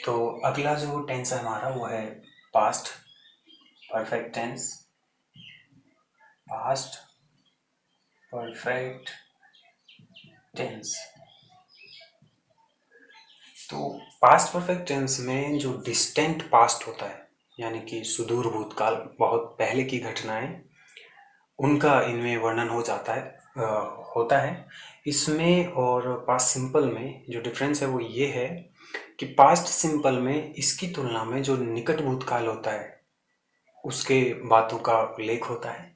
तो अगला जो टेंस है हमारा वो है past perfect tense. Past perfect tense. तो पास्ट परफेक्ट टेंस में जो डिस्टेंट पास्ट होता है, यानी कि सुदूर भूतकाल, बहुत पहले की घटनाएं, उनका इनमें वर्णन हो जाता है होता है इसमें। और पास्ट सिंपल में जो डिफरेंस है वो ये है कि पास्ट सिंपल में इसकी तुलना में जो निकट भूतकाल होता है उसके बातों का उल्लेख होता है।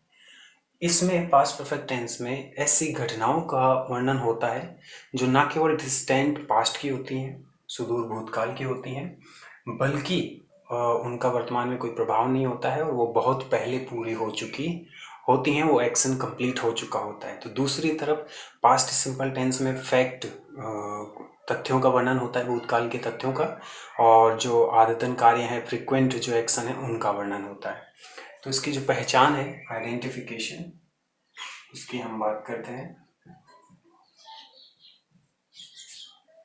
इसमें पास्ट परफेक्ट टेंस में ऐसी घटनाओं का वर्णन होता है जो ना केवल डिस्टेंट पास्ट की होती हैं, सुदूर भूतकाल की होती हैं, बल्कि उनका वर्तमान में कोई प्रभाव नहीं होता है और वो बहुत पहले पूरी हो चुकी होती हैं, वो एक्शन कंप्लीट हो चुका होता है। तो दूसरी तरफ पास्ट सिंपल टेंस में फैक्ट, तथ्यों का वर्णन होता है, भूतकाल के तथ्यों का, और जो आदतन कार्य हैं, फ्रिक्वेंट जो एक्शन है, उनका वर्णन होता है। तो इसकी जो पहचान है, आइडेंटिफिकेशन, उसकी हम बात करते हैं।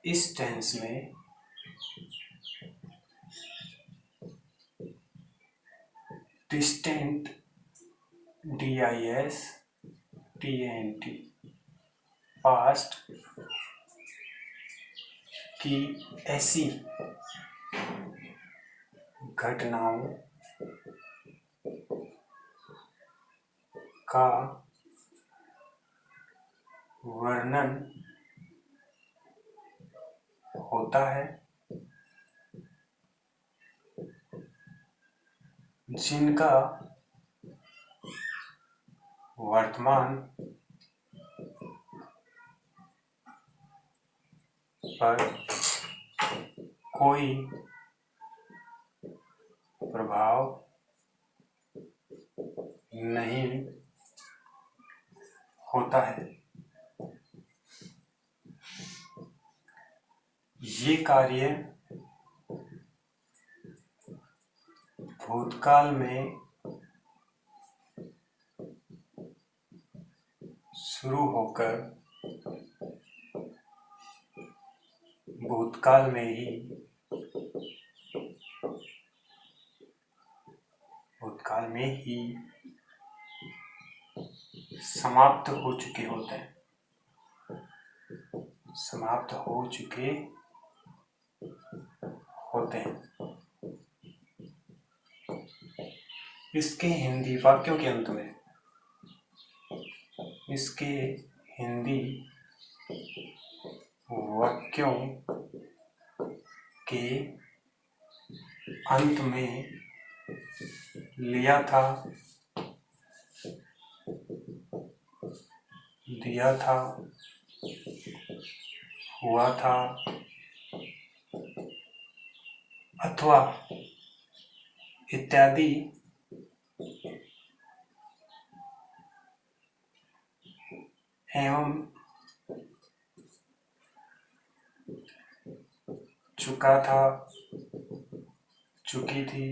इस टेंस में डिस्टेंट, DISTANT, पास्ट की ऐसी घटनाओं का वर्णन होता है जिनका वर्तमान पर कोई प्रभाव नहीं होता है। ये कार्य भूतकाल में शुरू होकर भूतकाल में ही समाप्त हो चुके होते हैं। समाप्त हो चुके होते हैं। इसके हिंदी वाक्यों के अंत में, इसके हिंदी वाक्यों के अंत में लिया था, दिया था, हुआ था, अथवा इत्यादि एवं चुका था, चुकी थी,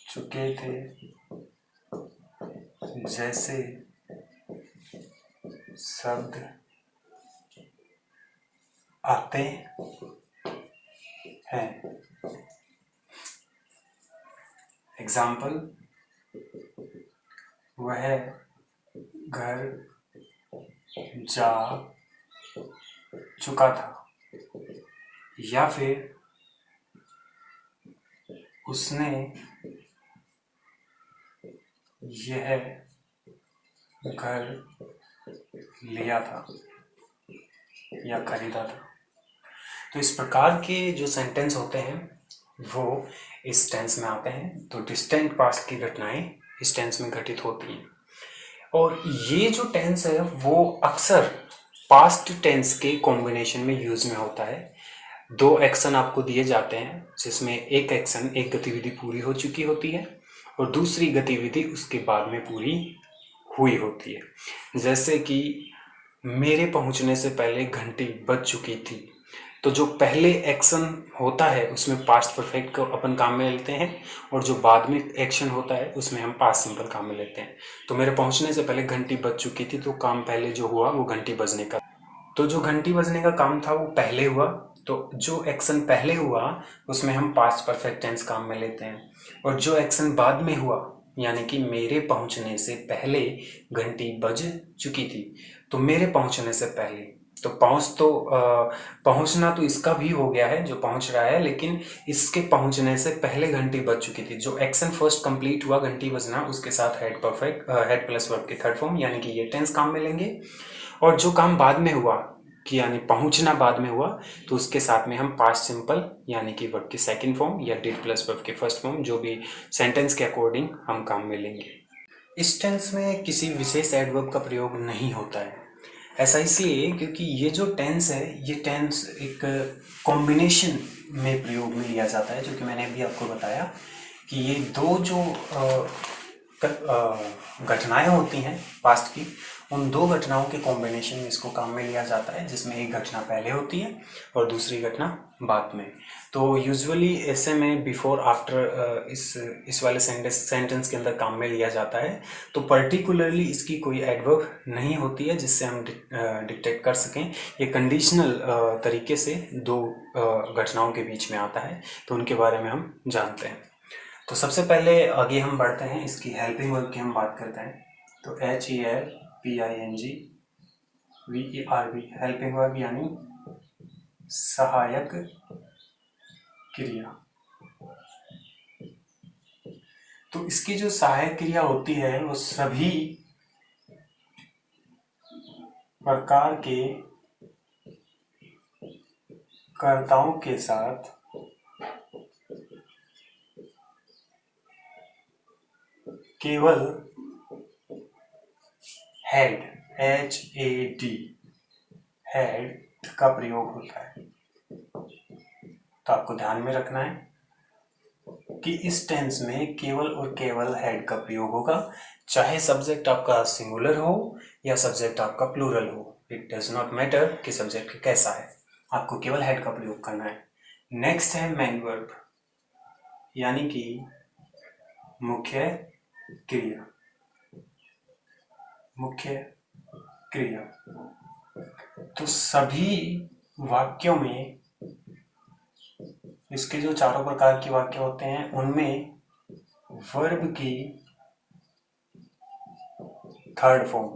चुके थे, जैसे शब्द आते हैं। एग्जाम्पल, वह घर जा चुका था, या फिर उसने यह घर लिया था या खरीदा था। तो इस प्रकार के जो सेंटेंस होते हैं वो इस टेंस में आते हैं। तो डिस्टेंट पास्ट की घटनाएं इस टेंस में घटित होती हैं। और ये जो टेंस है वो अक्सर पास्ट टेंस के कॉम्बिनेशन में यूज में होता है। दो एक्शन आपको दिए जाते हैं जिसमें एक एक्शन, एक गतिविधि पूरी हो चुकी होती है और दूसरी गतिविधि उसके बाद में पूरी हुई होती है। जैसे कि मेरे पहुंचने से पहले घंटी बज चुकी थी। तो जो पहले एक्शन होता है उसमें पास्ट परफेक्ट को अपन काम में लेते हैं, और जो बाद में एक्शन होता है उसमें हम पास्ट सिंपल काम में लेते हैं। तो मेरे पहुंचने से पहले घंटी बज चुकी थी, तो काम पहले जो हुआ वो घंटी बजने का। तो जो घंटी बजने का काम था वो पहले हुआ, तो जो एक्शन पहले हुआ उसमें हम पास्ट परफेक्ट टेंस काम में लेते हैं। और जो एक्शन बाद में हुआ, यानी कि मेरे पहुंचने से पहले घंटी बज चुकी थी, तो मेरे पहुंचने से पहले, तो पहुंचना तो इसका भी हो गया है जो पहुंच रहा है, लेकिन इसके पहुंचने से पहले घंटी बज चुकी थी। जो एक्शन फर्स्ट कंप्लीट हुआ घंटी बजना, उसके साथ हेड प्लस वर्ब की थर्ड फॉर्म, यानी कि ये टेंस काम में लेंगे। और जो काम बाद में हुआ कि यानी पहुंचना बाद में हुआ, तो उसके साथ में हम पास्ट सिंपल यानी कि वर्ब की सेकंड फॉर्म या डिड प्लस वर्ब की फर्स्ट फॉर्म, जो भी सेंटेंस के अकॉर्डिंग हम काम में लेंगे। इस टेंस में किसी विशेष एडवर्ब का प्रयोग नहीं होता है। ऐसा इसलिए क्योंकि ये जो टेंस है, ये टेंस एक कॉम्बिनेशन में प्रयोग में लिया जाता है, जो कि मैंने अभी आपको बताया कि ये दो जो घटनाएं होती हैं पास्ट की, उन दो घटनाओं के कॉम्बिनेशन में इसको काम में लिया जाता है, जिसमें एक घटना पहले होती है और दूसरी घटना बाद में। तो यूजुअली ऐसे में बिफोर आफ्टर इस वाले सेंटेंस के अंदर काम में लिया जाता है। तो पर्टिकुलरली इसकी कोई एडवर्ब नहीं होती है जिससे हम डिक्टेट कर सकें। ये कंडीशनल तरीके से दो घटनाओं के बीच में आता है, तो उनके बारे में हम जानते हैं। तो सबसे पहले आगे हम बढ़ते हैं, इसकी हेल्पिंग वर्ब की हम बात करते हैं। तो HELPING VERB, हेल्पिंग वर्ब यानी सहायक क्रिया। तो इसकी जो सहायक क्रिया होती है वो सभी प्रकार के कर्ताओं के साथ केवल हेड HAD हेड का प्रयोग होता है। तो आपको ध्यान में रखना है कि इस टेंस में केवल और केवल हेड का प्रयोग होगा, चाहे सब्जेक्ट आपका सिंगुलर हो या सब्जेक्ट आपका प्लूरल हो। इट डज नॉट मैटर कि सब्जेक्ट कैसा है, आपको केवल हेड का प्रयोग करना है। नेक्स्ट है मेन वर्ब यानी कि मुख्य क्रिया। मुख्य क्रिया तो सभी वाक्यों में इसके जो चारों प्रकार के वाक्य होते हैं उनमें वर्ब की थर्ड फॉर्म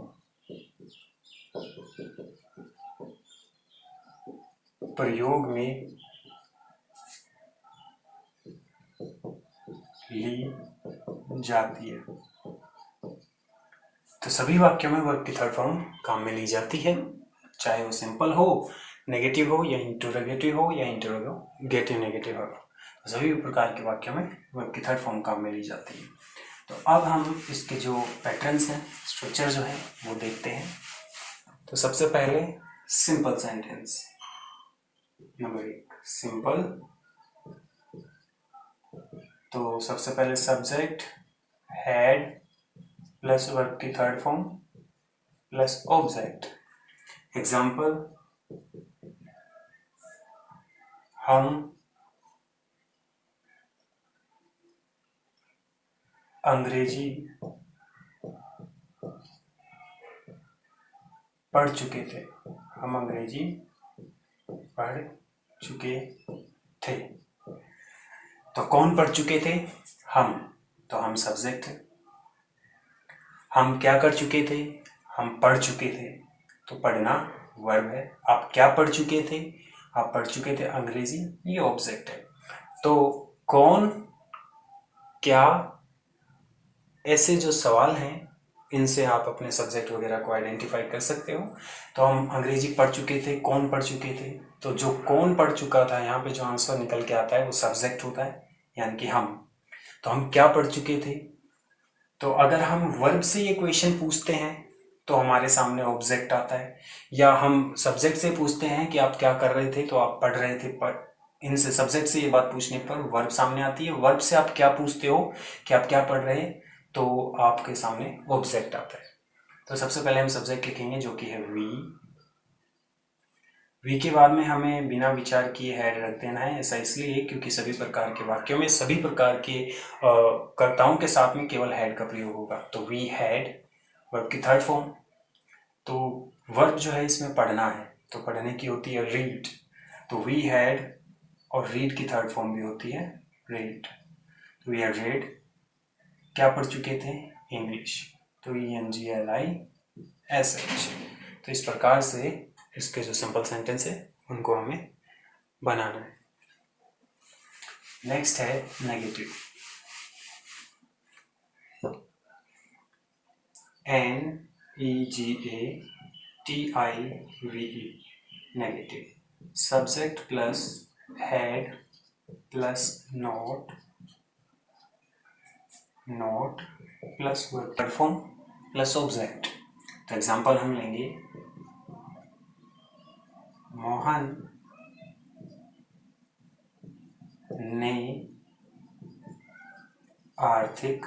प्रयोग में ली जाती है। तो सभी वाक्यों में वर्ब की थर्ड फॉर्म काम में ली जाती है, चाहे वो सिंपल हो, नेगेटिव हो या इंटरोगेटिव हो या इंटरोगेटिव नेगेटिव हो। तो सभी प्रकार के वाक्यों में वर्ब की थर्ड फॉर्म काम में ली जाती है। तो अब हम इसके जो पैटर्न्स हैं, स्ट्रक्चर जो है वो देखते हैं। तो सबसे पहले सिंपल सेंटेंस नंबर 1 सिंपल। तो सबसे पहले सब्जेक्ट हेड प्लस वर्ब की third form plus object. Example, हम अंग्रेजी पढ़ चुके थे। हम अंग्रेजी पढ़ चुके थे। तो कौन पढ़ चुके थे? हम। तो हम सब्जेक्ट थे। हम क्या कर चुके थे? हम पढ़ चुके थे। तो पढ़ना वर्ब है। आप क्या पढ़ चुके थे? आप पढ़ चुके थे अंग्रेजी, ये ऑब्जेक्ट है। तो कौन, क्या, ऐसे जो सवाल हैं इनसे आप अपने सब्जेक्ट वगैरह को आइडेंटिफाई कर सकते हो। तो हम अंग्रेजी पढ़ चुके थे, कौन पढ़ चुके थे? तो जो कौन पढ़ चुका था, यहाँ पे जो आंसर निकल के आता है वो सब्जेक्ट होता है, यानी कि हम। तो हम क्या पढ़ चुके थे? तो अगर हम वर्ब से ये क्वेश्चन पूछते हैं तो हमारे सामने ऑब्जेक्ट आता है, या हम सब्जेक्ट से पूछते हैं कि आप क्या कर रहे थे, तो आप पढ़ रहे थे। इनसे सब्जेक्ट से ये बात पूछने पर वर्ब सामने आती है। वर्ब से आप क्या पूछते हो कि आप क्या पढ़ रहे हैं, तो आपके सामने ऑब्जेक्ट आता है। तो सबसे पहले हम सब्जेक्ट लिखेंगे जो कि है वी। वी के बाद में हमें बिना विचार किए हैड रख देना है। ऐसा इसलिए क्योंकि सभी प्रकार के वाक्यों में सभी प्रकार के कर्ताओं के साथ में केवल हैड का प्रयोग होगा। तो वी हैड वर्ब की थर्ड फॉर्म। तो वर्ब जो है इसमें पढ़ना है, तो पढ़ने की होती है रीड। तो वी हैड और रीड की थर्ड फॉर्म भी होती है रीड। तो वी हैड रेड, क्या पढ़ चुके थे? इंग्लिश। तो ENGLISH। तो इस प्रकार से इसके जो सिंपल सेंटेंस है उनको हमें बनाना है। नेक्स्ट है negative. NEGATIVE, negative. Subject plus had plus not plus verb form plus object. तो एग्जांपल हम लेंगे, मोहन ने आर्थिक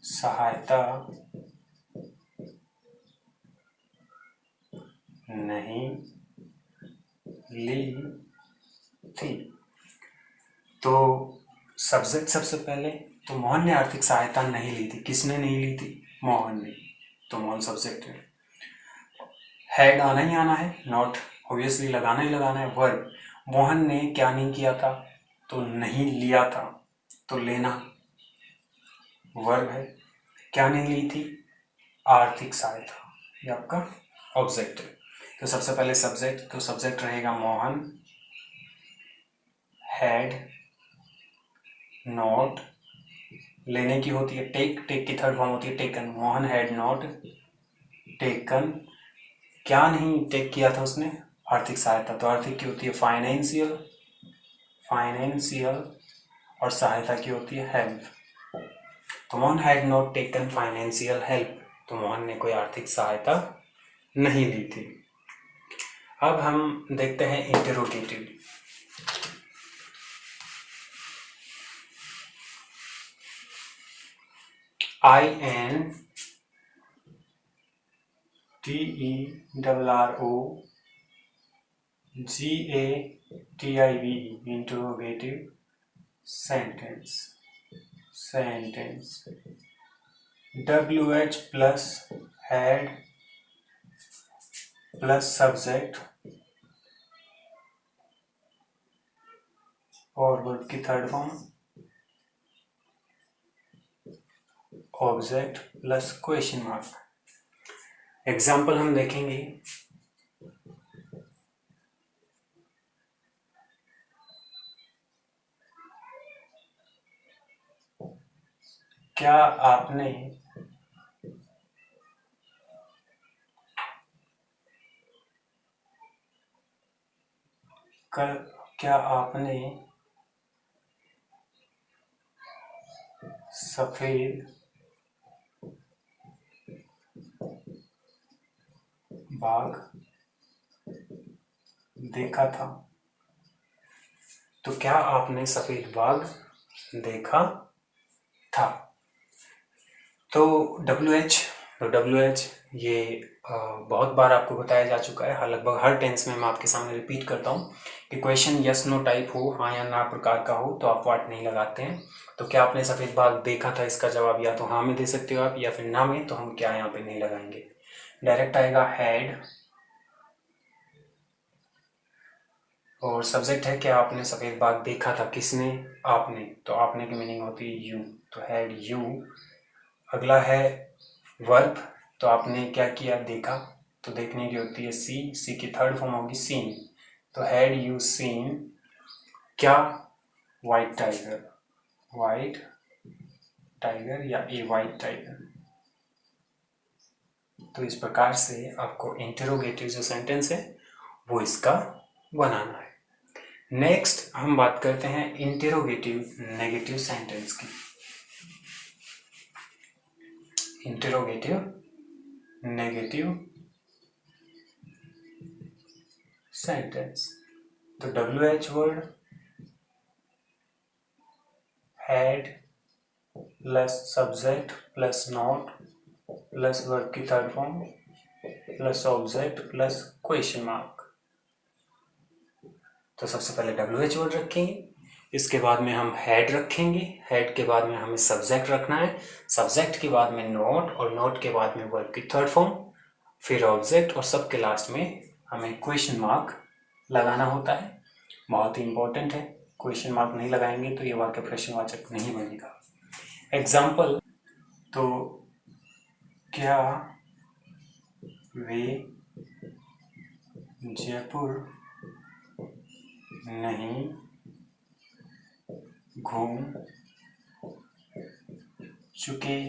सहायता नहीं ली थी। तो सब्जेक्ट सबसे पहले, तो मोहन ने आर्थिक सहायता नहीं ली थी। किसने नहीं ली थी? मोहन ने। तो मोहन सब्जेक्ट है। हैड आना ही आना है, नॉट ऑब्वियसली लगाना ही लगाना है। वर्ब, मोहन ने क्या नहीं किया था? तो नहीं लिया था, तो लेना वर्ब है। क्या नहीं ली थी? आर्थिक सहायता, ये आपका ऑब्जेक्ट है। तो सबसे पहले सब्जेक्ट, तो सब्जेक्ट रहेगा मोहन हैड नॉट, लेने की होती है टेक, टेक की थर्ड फॉर्म होती है taken. Mohan had not taken, क्या नहीं टेक किया था उसने? आर्थिक सहायता। तो आर्थिक की होती है फाइनेंशियल, और सहायता की होती है हेल्प। तो Mohan had not taken financial help, तो मोहन ने कोई आर्थिक सहायता नहीं ली थी। अब हम देखते हैं interrogative. INTERROGATIVE, interrogative sentence. WH plus had plus subject और वर्ब की third form object plus question mark. Example हम देखेंगे, क्या आपने सफेद बाघ देखा था? तो क्या आपने सफेद बाघ देखा था? तो WH ये बहुत बार आपको बताया जा चुका है, लगभग हर टेंस में मैं आपके सामने रिपीट करता हूँ कि क्वेश्चन यस नो टाइप हो, हाँ या ना प्रकार का हो, तो आप व्हाट नहीं लगाते हैं। तो क्या आपने सफेद बाघ देखा था, इसका जवाब या तो हाँ में दे सकते हो आप, या फिर ना में, तो हम क्या यहाँ पे नहीं लगाएंगे, डायरेक्ट आएगा हैड, और सब्जेक्ट है क्या आपने सफेद बाघ देखा था? किसने? आपने। तो आपने की मीनिंग होती है यू, तो हैड यू। अगला है वर्ब, तो आपने क्या किया? देखा। तो देखने की होती है सी की थर्ड फॉर्म होगी सीन। तो हैड यू सीन क्या? वाइट टाइगर या ए वाइट टाइगर। तो इस प्रकार से आपको इंटेरोगेटिव जो सेंटेंस है वो इसका बनाना है। नेक्स्ट हम बात करते हैं इंटेरोगेटिव नेगेटिव सेंटेंस की। इंटेरोगेटिव नेगेटिव सेंटेंस, तो WH word had plus subject plus not plus verb की third form plus object plus question mark. तो सबसे पहले WH वर्ड रखेंगे, इसके बाद में हम हेड रखेंगे, हेड के बाद में हमें सब्जेक्ट रखना है, सब्जेक्ट के बाद में नोट और नोट के बाद में वर्ब की थर्ड फॉर्म, फिर ऑब्जेक्ट और सबके लास्ट में हमें क्वेश्चन मार्क लगाना होता है। बहुत ही इंपॉर्टेंट है, क्वेश्चन मार्क नहीं लगाएंगे तो ये वाक्य प्रश्नवाचक नहीं बनेगा। एग्जाम्पल, तो क्या वे जयपुर नहीं घूम चुके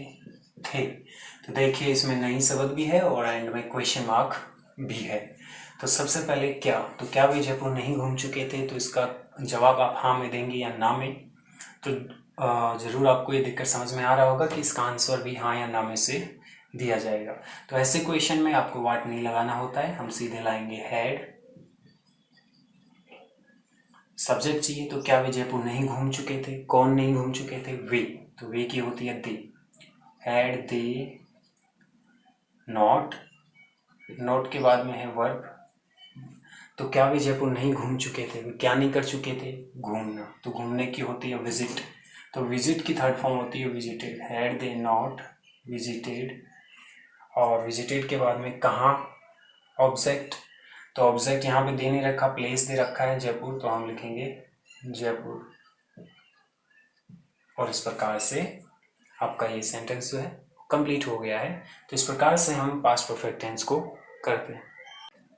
थे? तो देखिए इसमें नहीं शब्द भी है और एंड में क्वेश्चन मार्क भी है। तो सबसे पहले क्या, तो क्या वे जयपुर नहीं घूम चुके थे, तो इसका जवाब आप हाँ में देंगे या ना में। तो ज़रूर आपको ये देखकर समझ में आ रहा होगा कि इसका आंसर भी हाँ या ना में से दिया जाएगा। तो ऐसे क्वेश्चन में आपको व्हाट नहीं लगाना होता है, हम सीधे लाएंगे हैड। सब्जेक्ट चाहिए, तो क्या वे जयपुर नहीं घूम चुके थे, कौन नहीं घूम चुके थे, वे, तो वे की होती है दे। हैड दे नॉट, नॉट के बाद में है वर्ब, तो क्या वे जयपुर नहीं घूम चुके थे, वे क्या नहीं कर चुके थे, घूमना, तो घूमने की होती है विजिट, तो विजिट की थर्ड फॉर्म होती है visited. Had they not visited, और विजिटेड के बाद में कहाँ, ऑब्जेक्ट, तो ऑब्जेक्ट यहाँ पे दे नहीं रखा, प्लेस दे रखा है जयपुर, तो हम लिखेंगे जयपुर। और इस प्रकार से आपका ये सेंटेंस जो है कंप्लीट हो गया है। तो इस प्रकार से हम पास्ट परफेक्ट टेंस को करते हैं।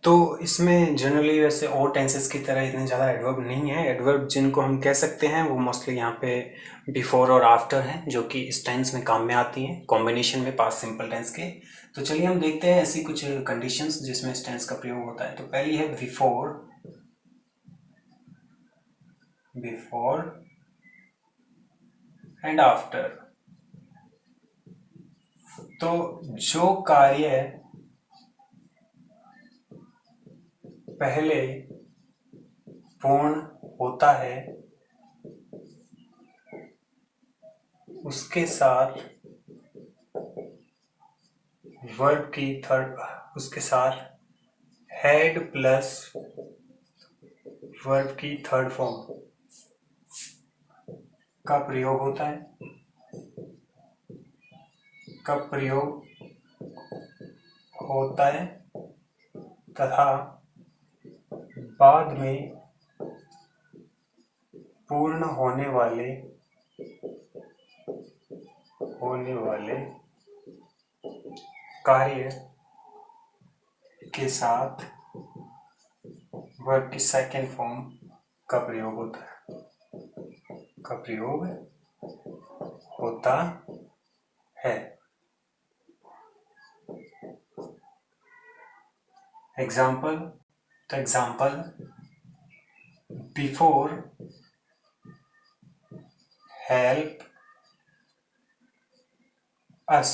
तो इसमें जनरली वैसे और टेंसेस की तरह इतने ज़्यादा एडवर्ब नहीं है। एडवर्ब जिनको हम कह सकते हैं वो मोस्टली यहाँ पे बिफोर और आफ्टर हैं, जो कि इस टेंस में काम में आती हैं कॉम्बिनेशन में पास्ट सिंपल टेंस के। तो चलिए हम देखते हैं ऐसी कुछ कंडीशंस जिसमें इस टेंस का प्रयोग होता है। तो पहली है बिफोर, बिफोर एंड आफ्टर। तो जो कार्य पहले पूर्ण होता है उसके साथ वर्ब की थर्ड, उसके साथ हैड प्लस वर्ब की थर्ड फॉर्म का प्रयोग होता है, का प्रयोग होता है तथा बाद में पूर्ण होने वाले कार्य के साथ वर्ब की सेकेंड फॉर्म का प्रयोग होता है, का प्रयोग होता है। एग्जाम्पल, तो example, before help us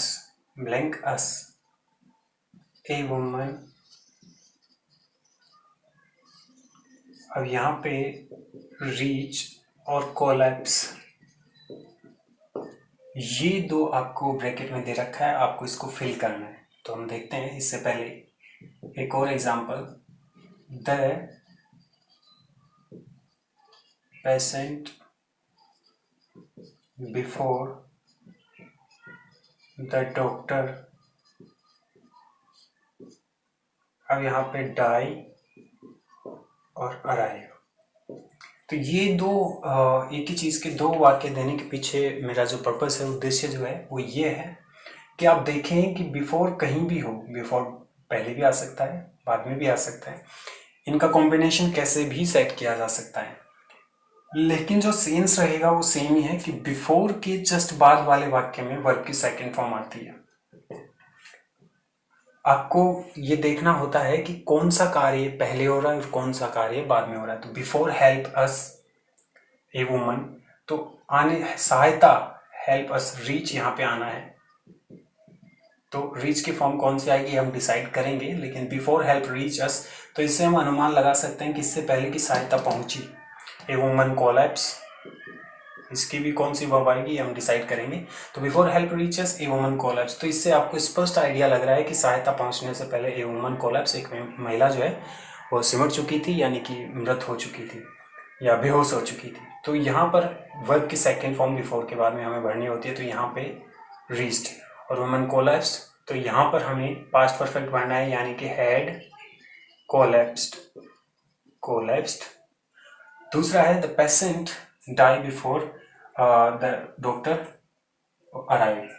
blank us a woman. अब यहाँ पे रीच और कोलैप्स, ये दो आपको ब्रैकेट में दे रखा है, आपको इसको फिल करना है। तो हम देखते हैं इससे पहले एक और example, the patient before the doctor. अब यहाँ पे डाई और अराइव। तो ये दो एक ही चीज़ के दो वाक्य देने के पीछे मेरा जो पर्पस है, उद्देश्य जो है वो ये है कि आप देखें कि बिफोर कहीं भी हो, बिफोर पहले भी आ सकता है, बाद में भी आ सकता है, इनका कॉम्बिनेशन कैसे भी सेट किया जा सकता है, लेकिन जो सेंस रहेगा वो सेम ही है कि बिफोर के जस्ट बाद वाले वाक्य में वर्ब की सेकंड फॉर्म आती है। आपको ये देखना होता है कि कौन सा कार्य पहले हो रहा है और कौन सा कार्य बाद में हो रहा है। तो before help us a woman, तो आने सहायता, हेल्प अस रीच यहाँ पे आना है, तो रीच की फॉर्म कौन सी आएगी हम डिसाइड करेंगे, लेकिन बिफोर हेल्प रीच अस, तो इससे हम अनुमान लगा सकते हैं कि इससे पहले की सहायता पहुंची। ए वुमन कोलैप्स, इसकी भी कौन सी वर्ब आएगी हम डिसाइड करेंगे। तो before help reaches a woman collapse, तो इससे आपको स्पष्ट आइडिया लग रहा है कि सहायता पहुंचने से पहले ए वुमन कोलैप्स, एक महिला जो है वो सिमट चुकी थी, यानी कि मृत हो चुकी थी या बेहोश हो चुकी थी। तो यहाँ पर वर्ब की सेकेंड फॉर्म बिफोर के बाद में हमें भरनी होती है, तो यहाँ पे रीच्ड और वुमन कोलैप्स्ड, तो यहाँ पर हमें पास्ट परफेक्ट भरना है, यानी कि हैड कोलैप्स्ड। दूसरा है the patient die before the doctor arrive,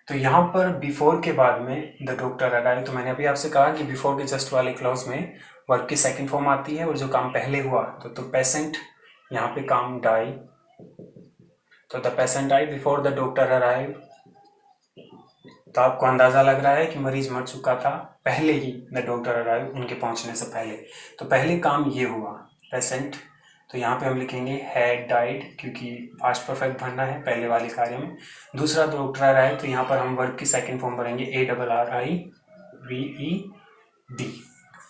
तो यहाँ पर बिफोर के बाद में द डॉक्टर अराइव, तो मैंने अभी आपसे कहा कि बिफोर के जस्ट वाले क्लॉज में वर्ब की सेकंड फॉर्म आती है और जो काम पहले हुआ तो पेशेंट, यहाँ पे काम डाई, तो the patient die before the doctor arrive, तो आपको अंदाजा लग रहा है कि मरीज मर चुका था पहले ही द डॉक्टर अराइव, उनके पहुंचने से पहले। तो पहले काम ये हुआ पेशेंट, तो यहाँ पे हम लिखेंगे हैड डाइड, क्योंकि पास्ट परफेक्ट भरना है पहले वाले कार्य में। दूसरा डॉक्टर अराइव, तो यहाँ पर हम वर्ब की सेकंड फॉर्म भरेंगे ARRIVED।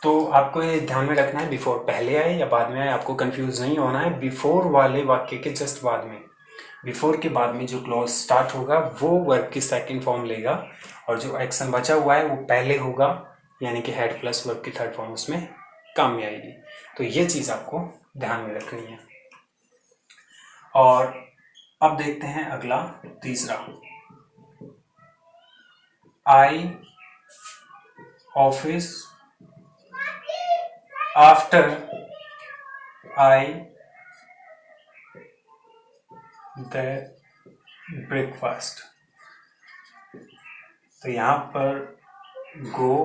तो आपको ये ध्यान में रखना है बिफोर पहले आए या बाद में आए, आपको कंफ्यूज नहीं होना है। बिफोर वाले वाक्य के जस्ट बाद में, बिफोर के बाद में जो क्लॉज स्टार्ट होगा वो वर्ब की सेकंड फॉर्म लेगा और जो एक्शन बचा हुआ है वो पहले होगा, यानी कि हेड प्लस वर्ब की थर्ड फॉर्म उसमें काम में आएगी। तो ये चीज़ आपको ध्यान में रखनी है। और अब देखते हैं अगला तीसरा, I office after I the breakfast, तो यहाँ पर गो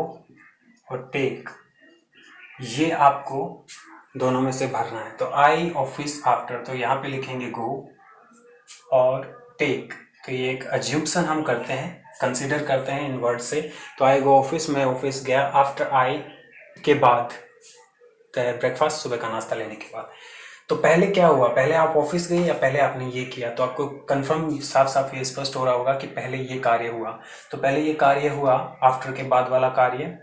और टेक ये आपको दोनों में से भरना है। तो आई ऑफिस आफ्टर, तो यहाँ पे लिखेंगे गो, और टेक, तो ये एक अज्यूम्पशन हम करते हैं, कंसीडर करते हैं इन वर्ड से। तो आई गो ऑफिस, मैं ऑफिस गया, आफ्टर आई के बाद, ब्रेकफास्ट सुबह का नाश्ता लेने के बाद। तो पहले क्या हुआ, पहले आप ऑफिस गए या पहले आपने ये किया, तो आपको कंफर्म साफ साफ ये स्पष्ट हो रहा होगा कि पहले ये कार्य हुआ। तो पहले ये कार्य हुआ, आफ्टर के बाद वाला कार्य,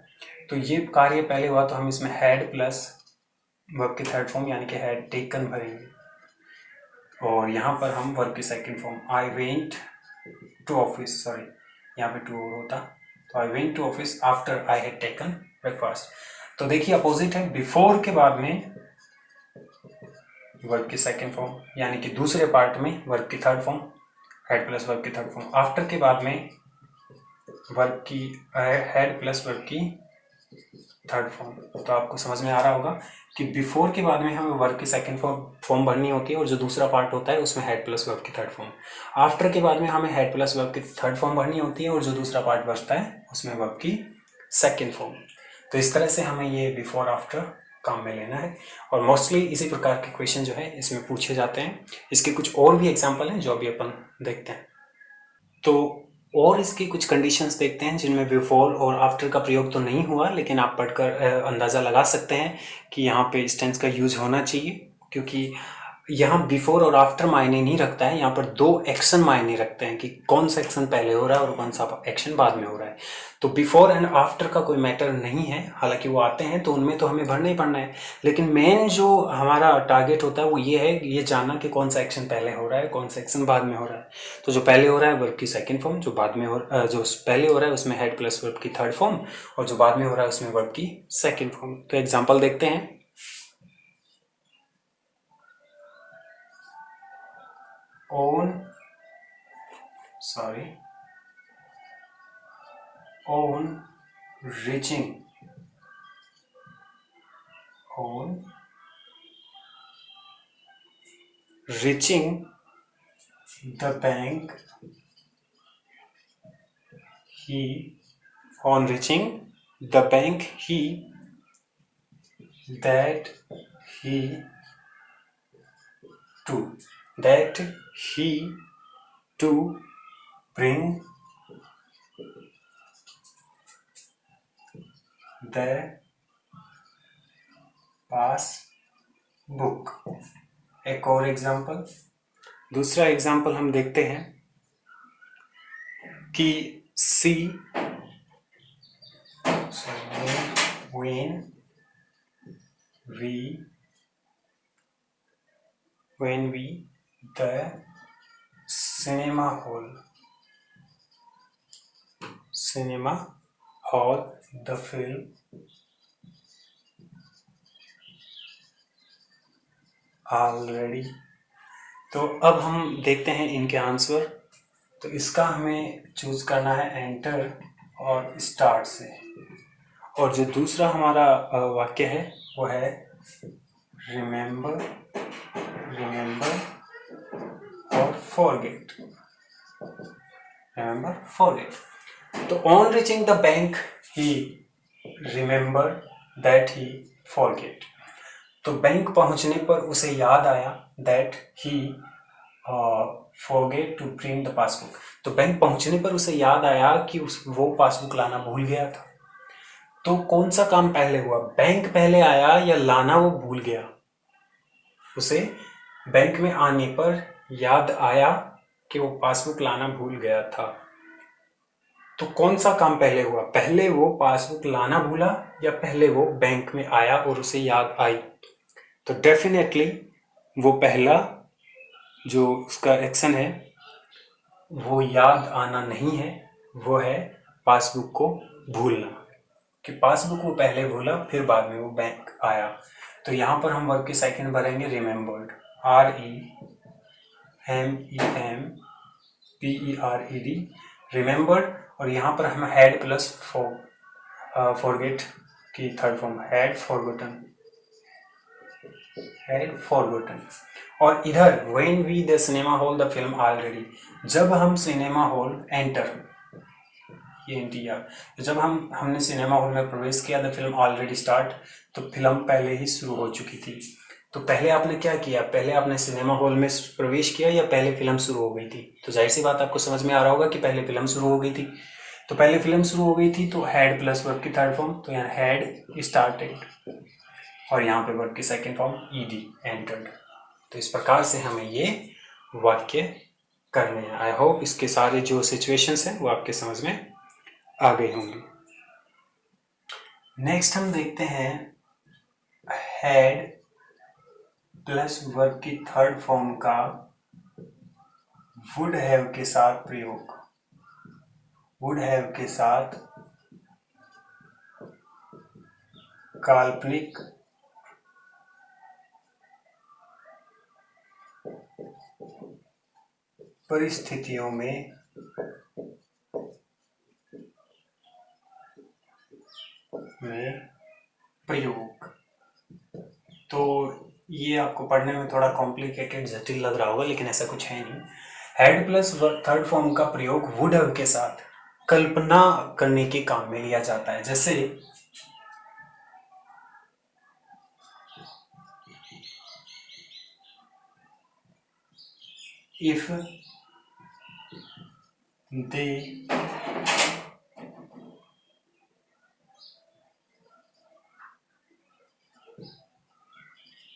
तो ये कार्य पहले हुआ, तो हम इसमें हैड प्लस वर्ब की थर्ड फॉर्म यानी कि हैड टेकन भरेंगे, और यहाँ पर हम वर्ब की second form I went to office, sorry यहाँ पे टू और होता, तो I went to office after I had taken breakfast. तो देखिए अपोजिट है, बिफोर के बाद में वर्ब की सेकंड फॉर्म यानी कि दूसरे पार्ट में वर्ब की third form head plus verb की थर्ड फॉर्म, आफ्टर के बाद में वर्ब की हेड प्लस वर्ब की थर्ड फॉर्म। तो आपको समझ में आ रहा होगा कि बिफोर के बाद में हमें वर्ब की सेकंड फॉर्म भरनी होती है और जो दूसरा पार्ट होता है उसमें हेड प्लस वर्ब की थर्ड फॉर्म। आफ्टर के बाद में हमें हेड प्लस वर्ब की थर्ड फॉर्म भरनी होती है और जो दूसरा पार्ट बचता है उसमें वर्ब की सेकंड फॉर्म। तो इस तरह से हमें ये बिफोर आफ्टर काम में लेना है, और मोस्टली इसी प्रकार के क्वेश्चन जो है इसमें पूछे जाते हैं। इसके कुछ और भी एग्जाम्पल हैं जो अभी अपन देखते हैं। तो और इसकी कुछ कंडीशंस देखते हैं जिनमें बिफोर और आफ्टर का प्रयोग तो नहीं हुआ, लेकिन आप पढ़कर अंदाज़ा लगा सकते हैं कि यहाँ पे इस टेंस का यूज होना चाहिए, क्योंकि यहाँ बिफोर और आफ्टर मायने नहीं रखता है, यहाँ पर दो एक्शन मायने रखते हैं कि कौन सा एक्शन पहले हो रहा है और कौन सा एक्शन बाद में हो रहा है। तो बिफोर एंड आफ्टर का कोई मैटर नहीं है, हालांकि वो आते हैं तो उनमें तो हमें भरना ही पड़ना है, लेकिन मेन जो हमारा टारगेट होता है वो ये है ये जानना कि कौन सा एक्शन पहले हो रहा है कौन सा एक्शन बाद में हो रहा है। तो जो पहले हो रहा है वर्ब की सेकेंड फॉर्म, जो बाद में जो पहले हो रहा है उसमें हेड प्लस वर्ब की थर्ड फॉर्म, और जो बाद में हो रहा है उसमें वर्ब की सेकेंड फॉर्म। तो एग्जाम्पल देखते हैं। on reaching the bank he that he to bring the passbook। एक और एग्जाम्पल, दूसरा एग्जाम्पल हम देखते हैं कि सी when we the cinema hall the film already. तो अब हम देखते हैं इनके आंसर। तो इसका हमें चूज करना है एंटर और स्टार्ट से। और जो दूसरा हमारा वाक्य है वो है रिमेंबर और फॉरगेट। तो on reaching the bank he remember that he forget. तो बैंक पहुंचने पर उसे याद आया that he forget to bring the passbook. तो बैंक पहुंचने पर उसे याद आया कि वो पासबुक लाना भूल गया था। तो कौन सा काम पहले हुआ, बैंक पहले आया या लाना वो भूल गया? उसे बैंक में आने पर याद आया कि वो पासबुक लाना भूल गया था। तो कौन सा काम पहले हुआ, पहले वो पासबुक लाना भूला या पहले वो बैंक में आया और उसे याद आई? तो डेफिनेटली वो पहला जो उसका एक्शन है वो याद आना नहीं है, वो है पासबुक को भूलना। कि पासबुक वो पहले भूला फिर बाद में वो बैंक आया। तो यहाँ पर हम वर्ब के सेकंड भरेंगे रिमेम्बर्ड, REMEMBERED, रिमेम्बर्ड। और यहाँ पर हम हैड प्लस फॉरगेट की थर्ड फॉर्म हैड फॉरगॉटन। और इधर when we the cinema hall the film already, जब हम सिनेमा हॉल एंटर, तो जब हमने सिनेमा हॉल में प्रवेश किया द फिल्म ऑलरेडी स्टार्ट, तो फिल्म पहले ही शुरू हो चुकी थी। तो पहले आपने क्या किया, पहले आपने सिनेमा हॉल में प्रवेश किया या पहले फिल्म शुरू हो गई थी? तो जाहिर सी बात आपको समझ में आ रहा होगा कि पहले फिल्म शुरू हो गई थी। तो पहले फिल्म शुरू हो गई थी तो हैड प्लस वर्ब की थर्ड फॉर्म, तो यहाँ हैड स्टार्टेड, और यहाँ पे वर्ब की सेकंड फॉर्म ईडी एंटर्ड। तो इस प्रकार से हमें ये वाक्य करने हैं। आई होप इसके सारे जो सिचुएशंस हैं वो आपके समझ में आ गई होंगी। नेक्स्ट हम देखते हैं हैड प्लस वर्ब की थर्ड फॉर्म का वुड हैव के साथ प्रयोग। वुड हैव के साथ काल्पनिक परिस्थितियों में प्रयोग। तो ये आपको पढ़ने में थोड़ा कॉम्प्लिकेटेड जटिल लग रहा होगा, लेकिन ऐसा कुछ है नहीं। हैड प्लस थर्ड फॉर्म का प्रयोग वुड हैव के साथ कल्पना करने के काम में लिया जाता है। जैसे if they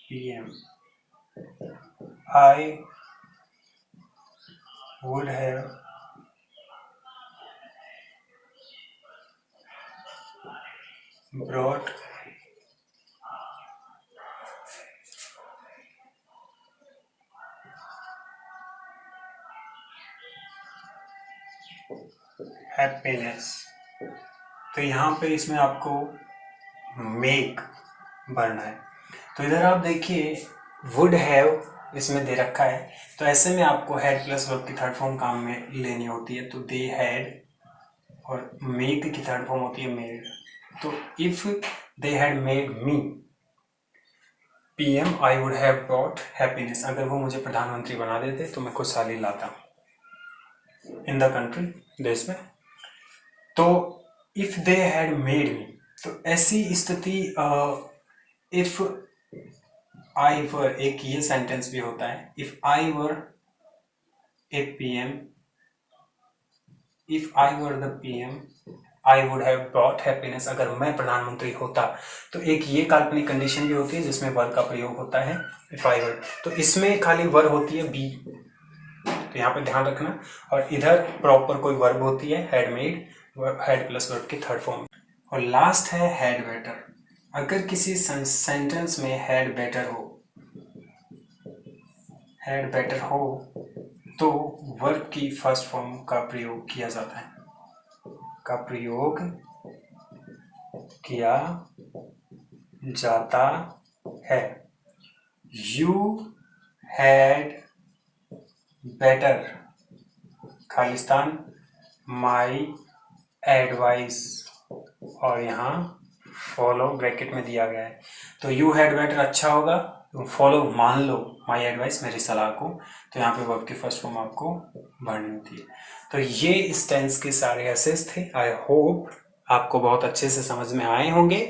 PM, I would have brought happiness। तो यहाँ पे इसमें आपको मेक भरना है। तो इधर आप देखिए वुड हैव इसमें दे रखा है, तो ऐसे में आपको हैड प्लस वर्ब की थर्ड फॉर्म काम में लेनी होती है। तो दे हैड, और मेक की थर्ड फॉर्म होती है मेड। तो if they had made me PM, I would have brought happiness. अगर वो मुझे प्रधानमंत्री बना देते तो मैं खुशहाली लाता इन द कंट्री, देश में। तो if they had made me, तो ऐसी स्थिति इफ आई वर, एक ये सेंटेंस भी होता है, if I were A PM, if I were the PM, I would have brought happiness. अगर मैं प्रधानमंत्री होता, तो एक ये काल्पनिक कंडीशन भी होती है जिसमें वर का प्रयोग होता है इफ आई वर। तो इसमें खाली वर होती है बी, तो यहाँ पे ध्यान रखना। और इधर प्रॉपर कोई वर्ब होती है had made, had plus verb की थर्ड फॉर्म। और लास्ट है हैड बेटर। अगर किसी सेंटेंस में हैड बेटर हो, तो वर्ब की फर्स्ट फॉर्म का प्रयोग किया जाता है, का प्रयोग किया जाता है। You had better, Khalistan, my advice, और यहाँ फॉलो ब्रैकेट में दिया गया है। तो यू हैड बेटर अच्छा होगा, फॉलो मान लो माई एडवाइस मेरी सलाह को, तो यहाँ पे वर्ब की फर्स्ट फॉर्म आपको भरनी होती है। तो ये इस टेंस के सारे एसेस थे। आई होप आपको बहुत अच्छे से समझ में आए होंगे।